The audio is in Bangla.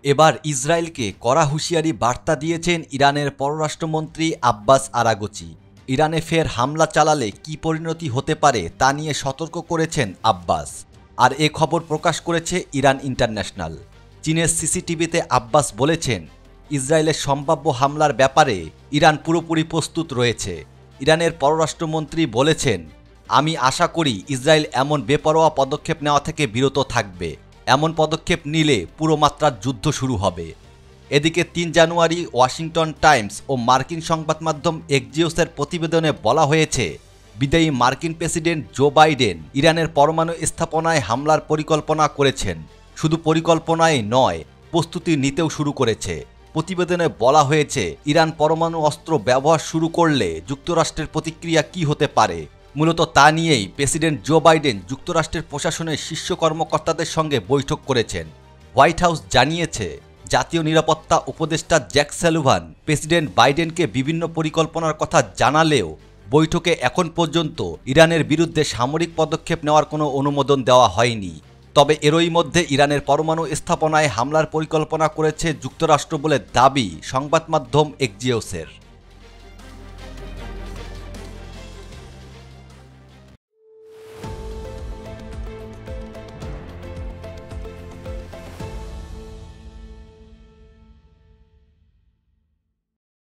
এবার ইসরায়েলকে কড়া হুঁশিয়ারি বার্তা দিয়েছেন ইরানের পররাষ্ট্রমন্ত্রী আব্বাস আরাগচি। ইরানে ফের হামলা চালালে কী পরিণতি হতে পারে তা নিয়ে সতর্ক করেছেন আব্বাস। আর এ খবর প্রকাশ করেছে ইরান ইন্টারন্যাশনাল। চীনের সিসিটিভিতে আব্বাস বলেছেন, ইসরায়েলের সম্ভাব্য হামলার ব্যাপারে ইরান পুরোপুরি প্রস্তুত রয়েছে। ইরানের পররাষ্ট্রমন্ত্রী বলেছেন, আমি আশা করি ইসরায়েল এমন বেপরোয়া পদক্ষেপ নেওয়া থেকে বিরত থাকবে। এমন পদক্ষেপ নিলে পুরো মাত্রার যুদ্ধ শুরু হবে। এদিকে ৩ জানুয়ারি ওয়াশিংটন টাইমস ও মার্কিন সংবাদ মাধ্যম এক্সিওসের প্রতিবেদনে বলা হয়েছে, বিদায়ী মার্কিন প্রেসিডেন্ট জো বাইডেন ইরানের পরমাণু স্থাপনায় হামলার পরিকল্পনা করেছেন। শুধু পরিকল্পনাই নয়, প্রস্তুতি নিতেও শুরু করেছে। প্রতিবেদনে বলা হয়েছে, ইরান পরমাণু অস্ত্র ব্যবহার শুরু করলে যুক্তরাষ্ট্রের প্রতিক্রিয়া কী হতে পারে। মূলত তা নিয়েই প্রেসিডেন্ট জো বাইডেন যুক্তরাষ্ট্রের প্রশাসনের শীর্ষ কর্মকর্তাদের সঙ্গে বৈঠক করেছেন। হোয়াইট হাউস জানিয়েছে, জাতীয় নিরাপত্তা উপদেষ্টা জ্যাক স্যালুভান প্রেসিডেন্ট বাইডেনকে বিভিন্ন পরিকল্পনার কথা জানালেও বৈঠকে এখন পর্যন্ত ইরানের বিরুদ্ধে সামরিক পদক্ষেপ নেওয়ার কোনো অনুমোদন দেওয়া হয়নি। তবে এরই মধ্যে ইরানের পরমাণু স্থাপনায় হামলার পরিকল্পনা করেছে যুক্তরাষ্ট্র বলে দাবি সংবাদ মাধ্যম এক্সিওসের।